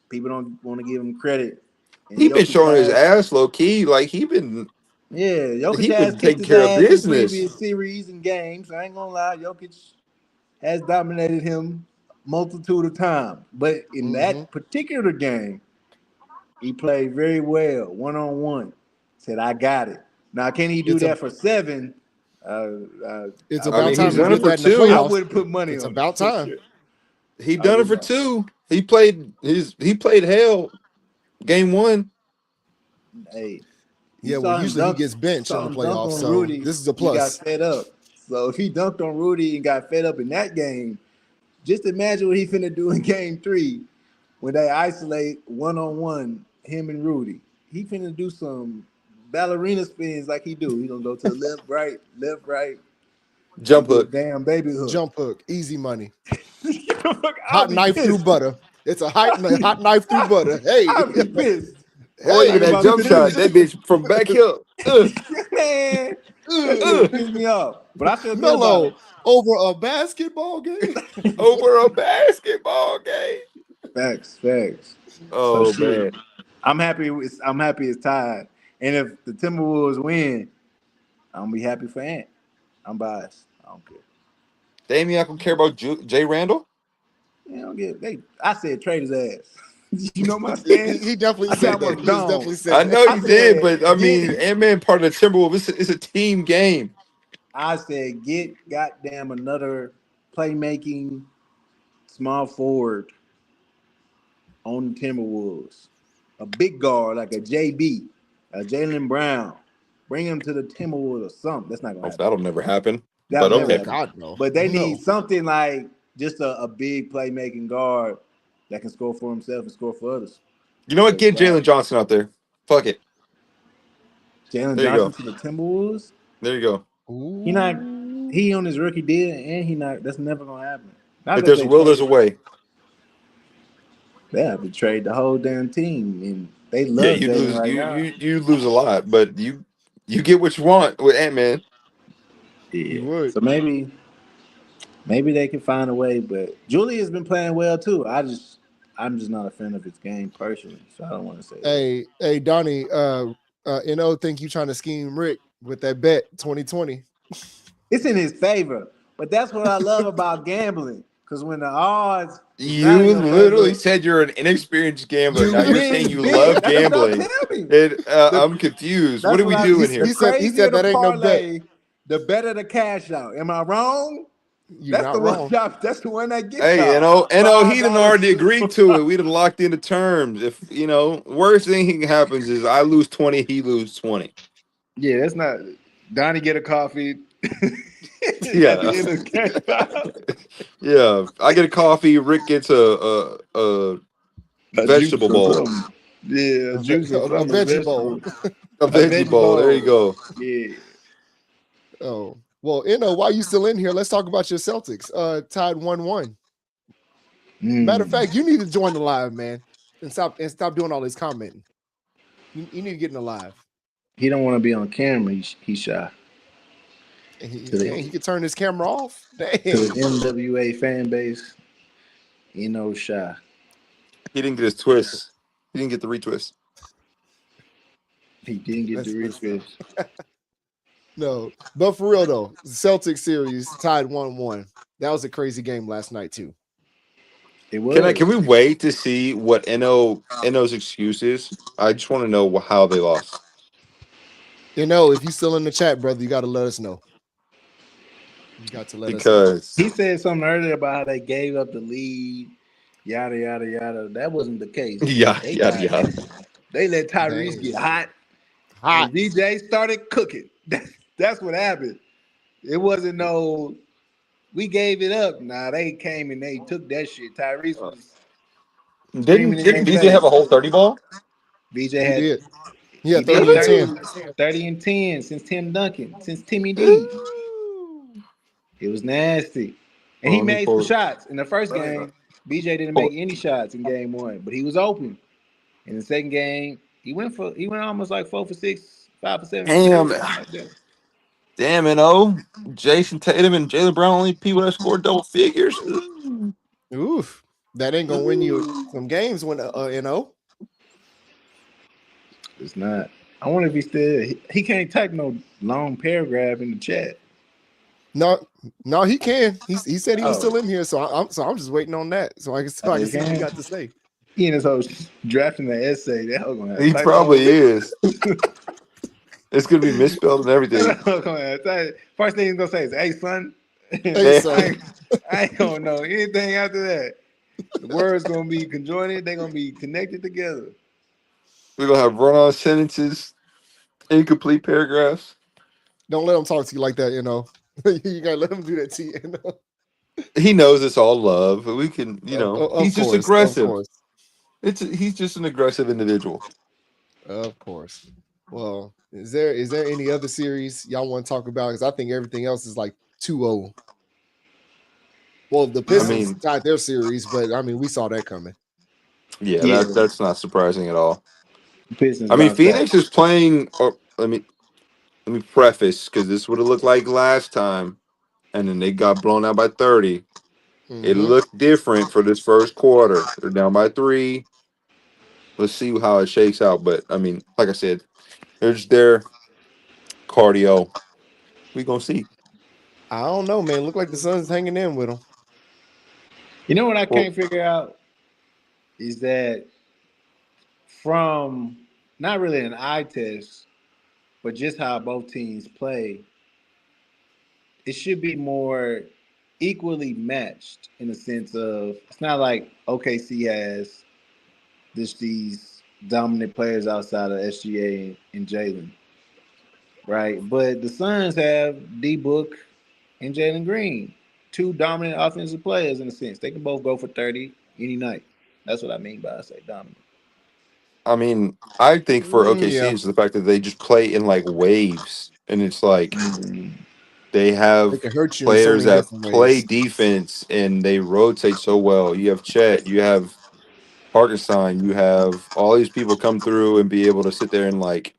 People don't want to give him credit. And He been Jokic showing his has, ass low-key. Like, he Jokic has been kicked taking his care of ass in business. previous series and games. I ain't gonna lie, Jokic has dominated him multitude of times. But in that particular game, he played very well, one-on-one. Said, I got it. Now, can he do it's a that for 7? it's I I about mean, wouldn't time he's he put done it did money. for that in the 2. I playoffs. wouldn't put money It's on it about for time. sure. He I done it would for not. 2. He played hell game 1. Hey, you Yeah, well, saw him usually he dunk. gets benched in Saw the him dunk playoffs, on so Rudy. this is a He got plus. fed up. So if he dunked on Rudy and got fed up in that game, just imagine what he finna do in game 3 when they isolate one-on-one him and Rudy. He finna do some ballerina spins like he do. He gonna go to the left, right, and Jump do a hook. damn baby hook. Jump hook, easy money. I'll Hot be knife through pissed. butter. It's a hot knife through butter. Hey, I'll be pissed. Boy, look I at ain't hey. that about jump to do shot. That bitch from back here. man. It pissed me off. But I feel good about Melo it. over a basketball game. Over a basketball game. Facts. So Oh shit. man, I'm happy it's tied. And if the Timberwolves win, I'm gonna be happy for Ant. I'm biased. I don't care. Damien, I don't care about Jay Randall. You don't get I said trade his ass. You know my he, stance? he definitely I said I said that. was He has gone. definitely said I that. know I you did, said, but I mean, get Ant-Man part of the Timberwolves. It's a team game. I said get goddamn another playmaking small forward on the Timberwolves. A big guard like a JB, a Jalen Brown. Bring him to the Timberwolves or something. That's not gonna Oh, happen. that'll never happen. That'll But never Oh okay, happen. God, no. But they No. need something like just a big playmaking guard that can score for himself and score for others. you know what? Get Jalen Johnson out there. Fuck it. Jalen There you Johnson go. to the Timberwolves. There you go. He not Ooh. he on his rookie deal and he not. That's never gonna happen. Not If that there's a they will, there's a trade. way. They have to trade the whole damn team, and they Yeah, love you Jalen lose. right You now. you you lose a lot, but you get what you want with Ant-Man. You Yeah. would. So maybe they can find a way. But Julius been playing well too. I'm just not a fan of his game personally, so I don't want to say that. Hey, Donnie, think you trying to scheme Rick with that bet 2020. It's in his favor, but that's what I love about gambling. Because when the odds is not in You your literally favor, said you're an inexperienced gambler. you Now you're saying win you big. love That's what y'all gambling. tell me. And The- I'm confused. What That's are what we I. doing The here? He crazier said the that ain't no bet. parlay, the better the cash out. Am I wrong? You're not wrong. That's the one that get Hey, y'all. he done $5. already agreed to it. We done locked into terms. If worst thing happens is I lose 20, he lose 20. Yeah, that's not. Donnie get a coffee at the Yeah, end of the cash out. yeah. I get a coffee. Rick gets a A juice vegetable or bowl, something. Yeah, a juice or A something. A veggie bowl. vegetable. a A veggie veggie bowl. There you bowl. go. Yeah. Oh, well, while you still in here, let's talk about your Celtics. Tied 1-1. Matter of fact, you need to join the live, man, and stop doing all this commenting. You need to get in the live. He don't want to be on camera. He's shy. And Dang. he could turn his camera off. Dang. To the NWA fan base, shy. He didn't get his twist. He didn't get the retwist. He didn't get the request. No, but for real though, Celtics series tied 1-1. That was a crazy game last night too. It was. Can we wait to see what No's excuse is? I just want to know how they lost. If you still in the chat, brother, you got to let us know. You got to let us know. Because He said something earlier about how they gave up the lead, yada yada yada. That wasn't the case. yeah. They let Tyrese get hot. Hot. And DJ started cooking. That's what happened. It wasn't no. We gave it up. Nah, they came and they took that shit. Tyrese was Didn't screaming in their DJ face. have a whole 30 ball? BJ He had did. Yeah, he 30 did and 10. 30 and 10 since Tim Duncan, since Timmy D. It was nasty. And he made some shots. In the first game, BJ didn't make any shots in game one, but he was open. In the second game, he went almost like 4 for 6, 5 for 7. Damn. Like that. Damn, Jason Tatum and Jalen Brown only people that scored double figures. Oof. That ain't gonna win you some games when It's not. I wonder if he can't type no long paragraph in the chat. No, he can. He said he was still in here, so I'm just waiting on that. So I can see what he got to say. He and his host drafting the essay. That hell gonna have He typos. probably is. It's gonna be misspelled and everything. First thing he's gonna say is, "Hey son." Hey, son. I ain't gonna know anything after that. The words gonna be conjoined. They're gonna be connected together. We're gonna have run-on sentences, incomplete paragraphs. Don't let him talk to you like that. You gotta let him do that to you. He knows it's all love. We can, he's just aggressive. He's just an aggressive individual. Of course. Well, is there any other series y'all want to talk about? Because I think everything else is like 2-0. Well, the Pistons tied their series, but we saw that coming. Yeah. That's not surprising at all. Pistons. Phoenix is playing. let me preface because this would have looked like last time, and then they got blown out by 30. It Mm-hmm. looked different for this first quarter. They're down by 3. Let's see how it shakes out. But I mean, like I said, there's their cardio. We gonna see. I don't know, man. Look like the Suns hanging in with them. You know what I Well, can't figure out is that from not really an eye test, but just how both teams play, it should be more equally matched in the sense of it's not like OKC has these dominant players outside of SGA and Jalen, right? But the Suns have D Book and Jalen Green, two dominant offensive players in a sense. They can both go for 30 any night. That's what I mean by I say dominant. I mean, I think for OKC Yeah. is the fact that they just play in like waves, and it's like they They have can hurt you in so players many that different play ways. defense and they rotate so well. You have Chet, you have Hartenstein, you have all these people come through and be able to sit there and like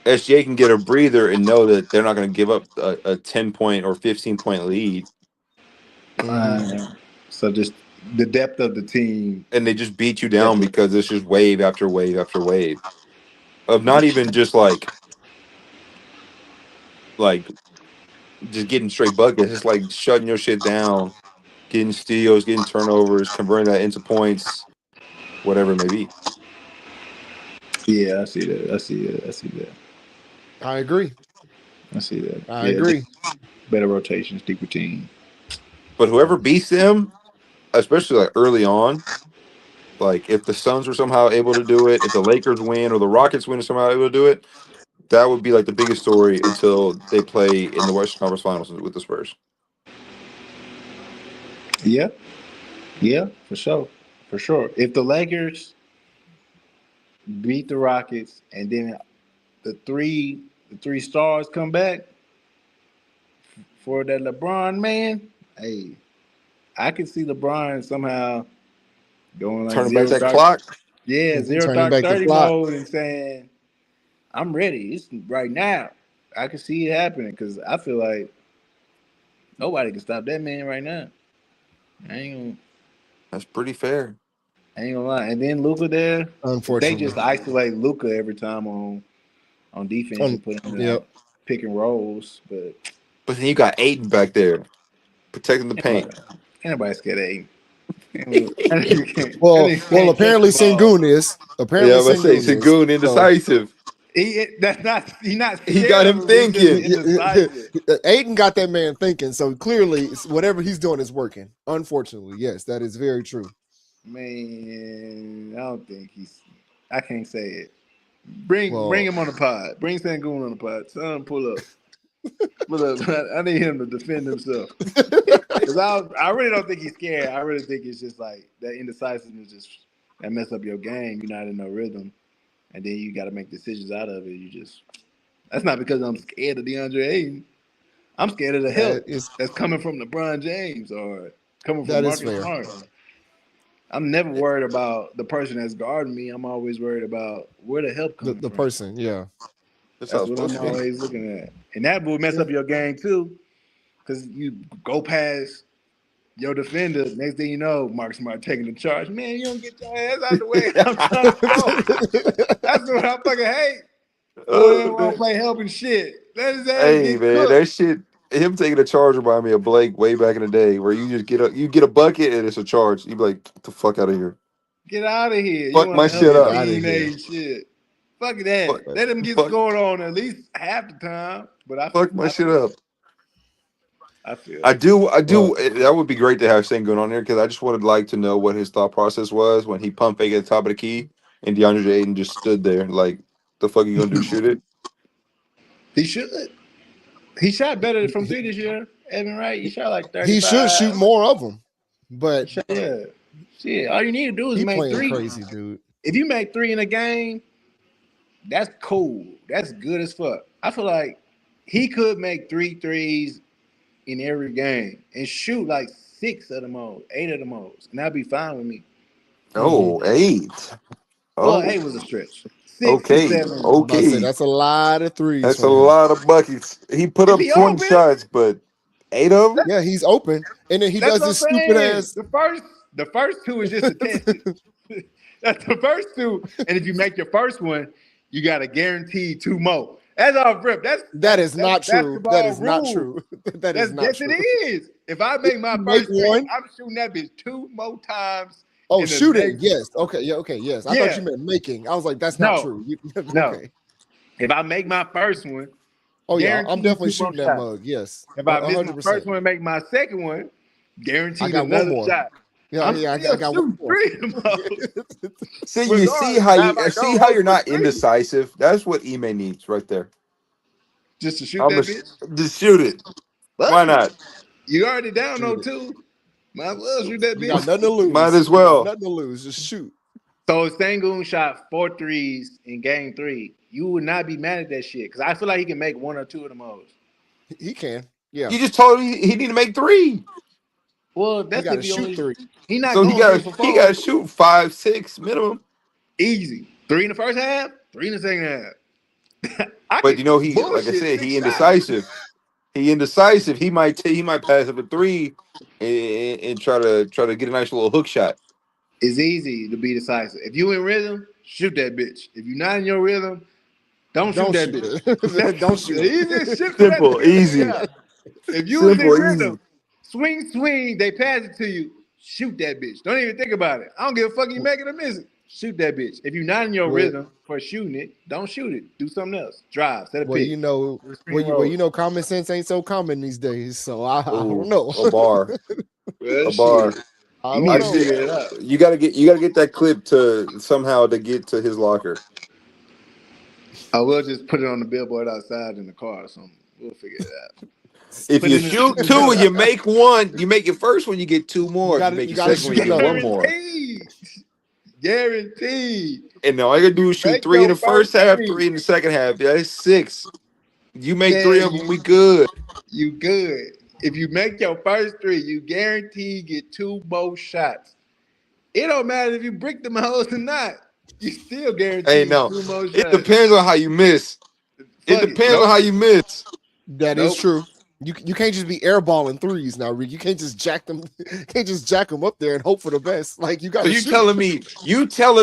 SGA can get a breather and know that they're not going to give up a 10 point or 15 point lead, Mm-hmm. So just the depth of the team. and they just beat you down Definitely. because it's just wave after wave after wave of not even just like just getting straight buckets. It's like shutting your shit down, getting steals, getting turnovers, converting that into points, whatever it may be. Yeah, I see that. I see that. I see that. I agree. I see that. I Yeah, agree. just better rotations, deeper team. But whoever beats them, especially like early on, like if the Suns were somehow able to do it, if the Lakers win or the Rockets win or somehow able to do it, that would be like the biggest story until they play in the Western Conference Finals with the Spurs. Yeah, yeah, for sure, for sure. If the Lakers beat the Rockets and then the three stars come back for that LeBron man, hey, I can see LeBron somehow going like Turning back zero that dark, clock. yeah, zero Turning dark back the 30 clock. mode and saying, I'm ready. It's right now. I can see it happening because I feel like nobody can stop that man right now. I ain't gonna, That's pretty fair. I ain't gonna lie. And then Luka there, if they Unfortunately. just isolate Luka every time on defense and put him in Yep. like pick and rolls, but But then you got Aiden back there protecting the ain't paint. nobody, ain't nobody scared of Aiden. That nigga Well, can't catch the apparently ball. Sengun is. Apparently Yeah, I say Sengun is. Segun So indecisive. He's not He scared got of him him. He's just thinking. indecisive. Aiden got that man thinking. So clearly, whatever he's doing is working. Unfortunately, yes, that is very true. Man, I don't think he's. I can't say it. Bring Well, him on the pod. Bring Sangoon on the pod. Tell him pull up. Pull up. I need him to defend himself. Because I really don't think he's scared. I really think it's just like that indecisiveness just that mess up your game. You're not in no rhythm, and then you got to make decisions out of it. You just that's not because I'm scared of DeAndre Ayton. I'm scared of the that help is that's coming from LeBron James or coming from that is Marcus fair. Smart. I'm never worried about the person that's guarding me. I'm always worried about where the help coming The from. person, yeah. That's how That's it's what supposed I'm to be. always looking at, and that will mess Yeah. up your game too, because you go past your defender. Next thing you know, Mark Smart taking the charge. Man, you don't get your ass out the way. I'm trying to score. That's what I fucking hate. Oh, they want to Man. play helping shit. Let his ass Hey get man, cooked. that shit. Him taking a charge reminded me of Blake way back in the day, where you just get a bucket and it's a charge. You be like, get the fuck out of here. Get out of here. You Fuck want my to help shit your Get out up. of here. teammate shit. Fuck Fuck, that. Let them get fuck, scored on at least half the time. But fuck my shit up. I feel I it. do. Well, That would be great to have Sengun on there because I just would like to know what his thought process was when he pumped fake at the top of the key and DeAndre Ayton just stood there like, the fuck you gonna do? Shoot it? He should. He shot better from three this year. Evan Wright, he shot like he should shoot 35. more of them, but Yeah. Shit. All you need to do is he make playing three. crazy, dude. If you make three in a game, that's cool. That's good as fuck. I feel like he could make three threes in every game and shoot like six of the most, eight of the most, and that'd be fine with me. Mm-hmm. Oh, 8. Well, Oh, eight was a stretch. 6 to Okay, 7. I'm about to say okay. that's a lot of threes That's a from him. lot of buckets. He put If up he 20 open, shots, but 8 of them? Yeah, he's open, and then he that's does what this I'm stupid saying. ass. The first two is just attempted. That's the first two. And if you make your first one, you got to guarantee 2 more. That's off rip. That is not true. That basketball is not rule. true. That is not Yes, true. it is. If I make my you make first three, one. I'm shooting that bitch 2 more times. Oh, in the shooting. next- Yes. Okay. Yeah. Okay. Yes. I thought Yeah. you meant making. I was like, that's not No. true. No. Okay. If I make my first one, Oh yeah, I'm guaranteed definitely 2 more shooting that shots. mug. Yes. If I miss my 100%. first one and make my second one, I guaranteed got one another more. shot. Yeah. I'm Yeah. I still got one shooting more. 3 of them. See, you see Regardless, how now if I go you're not 0 for 3, indecisive. That's what Ime needs right there. just to shoot I'm that a, bitch. just shoot it. Why But not? you already down Shoot it. 0-2. Might as well shoot that You got bitch. nothing to lose. Might as You got well. nothing to lose. Just shoot. So if Sengun shot 4 threes in game 3, you would not be mad at that shit. Because I feel like he can make 1 or 2 of the most. He can. Yeah. You just told him he need to make 3. Well, He that's got if to he shoot only 3. he not So going 3 for 4. he got to shoot 5, 6 minimum. Easy. 3 in the first half, 3 in the second half. I But can you know, he like I bullshit said, 6 he shots. indecisive. He indecisive. He might pass up a 3 and try to get a nice little hook shot. It's easy to be decisive. If you in rhythm, shoot that bitch. If you're not in your rhythm, don't shoot that bitch. It. Don't shoot The it. easiest shit for that Simple, nigga to figure easy. out. If you was in Simple, rhythm, easy. swing, they pass it to you, shoot that bitch. Don't even think about it. I don't give a fuck you make it or miss it. Shoot that bitch. If you're not in your Well- rhythm for shooting it, don't shoot it. Do something else. Drive, set a Well, pick. you know, common sense ain't so common these days. So I don't know. A bar. Well, A bar. shit. I You don't need to know. figure it out. You gotta get that clip to somehow to get to his locker. I will just put it on the billboard outside in the car or something. We'll figure it out. If Put you it in the- shoot 2 and you make 1, you make your first one, you get 2 more. gotta- If you make you your gotta second one, you shoot get another 1 more. Guaranteed. And all you gotta do is shoot Make 3 in your the first first half, three. 3 in the second half. Yeah, it's 6. You make Yeah, 3 of them, we good. You good. If you make your first 3, you guarantee get 2 more shots. It don't matter if you brick them hoes or not. You still guarantee Hey, no, 2 more shots. it depends on how you miss. Fuck It depends Nope. on how you miss. That is Nope. true. You can't just be airballing threes now, Rick. You can't just jack them. Can't just jack them up there and hope for the best. Like you got. So you telling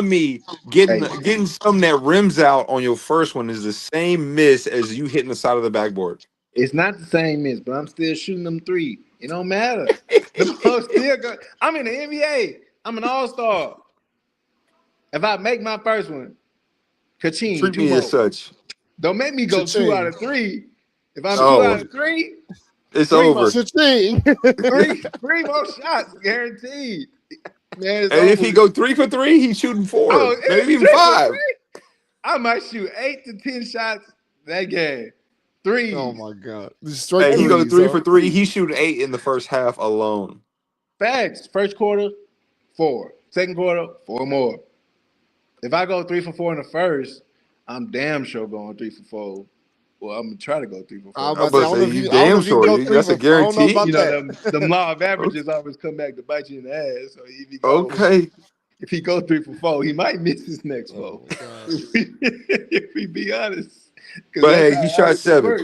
me getting Hey. getting something that rims out on your first one is the same miss as you hitting the side of the backboard? It's not the same miss, but I'm still shooting them 3. It don't matter. Them hoes still go. I'm in the NBA. I'm an all-star. If I make my first one, ka-ching, Treat 2 me more. as such. Don't make me go 2 Cha-ching. out of 3. If I'm No. 2 out of 3, It's 3 over. more. Cha-ching. 3 more shots guaranteed. Man, it's And if he over. go 3 for 3, he's shooting 4, Oh, maybe even it's 3 for 5. 3. I might shoot 8 to 10 shots that game. 3. Oh my god! Straight Hey, he go threes, 3 huh? for 3. He's shooting 8 in the first half alone. Facts. First quarter, 4. Second quarter, 4 more. If I go 3 for 4 in the first, I'm damn sure going 3 for 4. Well, I'm gonna try to go 3 for 4. I'm I'm about to say, I about don't to know say, if you you. I don't know damn if you can sure. go three That's a for 4. I don't know guarantee. about You know, that. them law of averages always come back to bite you in the ass. So Okay. if he go 3 for 4, he might miss his next 4. Oh, my God. If we be honest. 'Cause But that's hey, he how shot averages 7. work.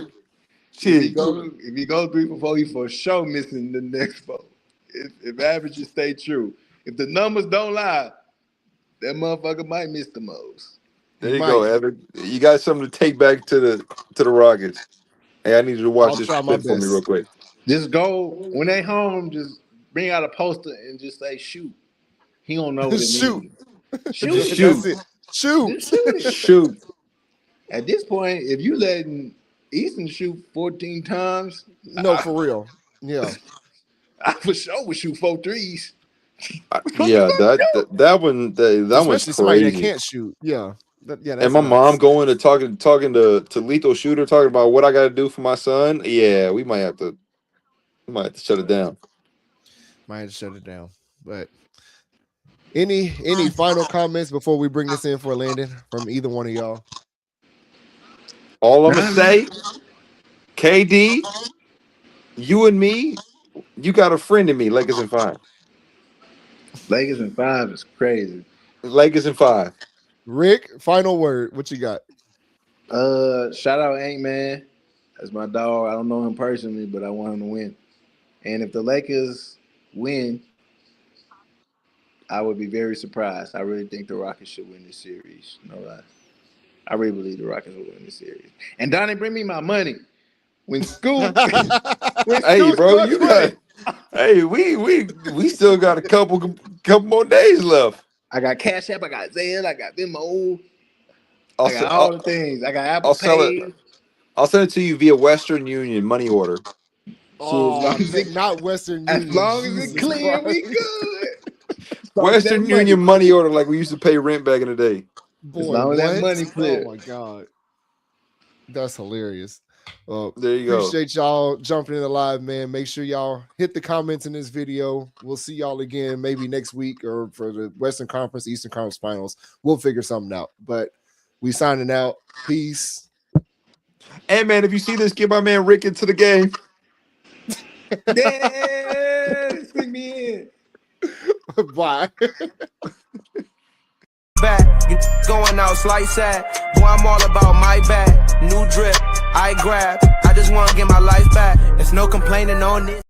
If Shit. he go 3 for 4, he for sure missing the next 4. If averages stay true. If the numbers don't lie, that motherfucker might miss the most. There you go, Evan. You got something to take back to the Rockets. Hey, I need you to watch I'll this try my clip for me best. real quick. Just go when they home, just bring out a poster and just say shoot. He don't know what it Shoot. means. Shoot. Shoot. That's it. Shoot. Just shoot it. Shoot. At this point, if you letting Easton shoot 14 times, No, for real. Yeah. I for sure would shoot 4 threes. Yeah, that one's Especially somebody that crazy. can't shoot. Yeah. That's And my nuts. mom going to talking to Lethal Shooter, talking about what I got to do for my son. Yeah, we might have to shut it down. Might have to shut it down. But any final comments before we bring this in for Landon from either one of y'all? All I'm gonna say, KD, you and me, you got a friend in me. Lakers in 5. Lakers in 5 is crazy. Lakers in 5. Rick, final word. What you got? Shout out Ant Man. That's my dog. I don't know him personally, but I want him to win. And if the Lakers win, I would be very surprised. I really think the Rockets should win this series. No lie. I really believe the Rockets will win this series. And Donnie, bring me my money. When Scoot, Hey, bro, you got. Hey, we still got a couple more days left. I got Cash App, I got Zelle, I got Venmo, I'll, I got se- all I'll, the things. I got Apple I'll sell Pay. it. I'll send it to you via Western Union money order. Oh, not Western Union. As long as Jesus it's clear, we Christ. good. Western Union money order like we used to pay rent back in the day. Boy, As long as that what? money clear. Oh my God. That's hilarious. Well, There you go. appreciate y'all jumping in the live, man. Make sure y'all hit the comments in this video. We'll see y'all again maybe next week or for the Western Conference, Eastern Conference Finals. We'll figure something out. But we signing out. Peace. Hey, man, if you see this, get my man Rick into the game. Yeah, stick me in. Bye. Back, going out slice that. Boy, I'm all about my bag. New drip, I grab. I just want to get my life back. There's no complaining on this.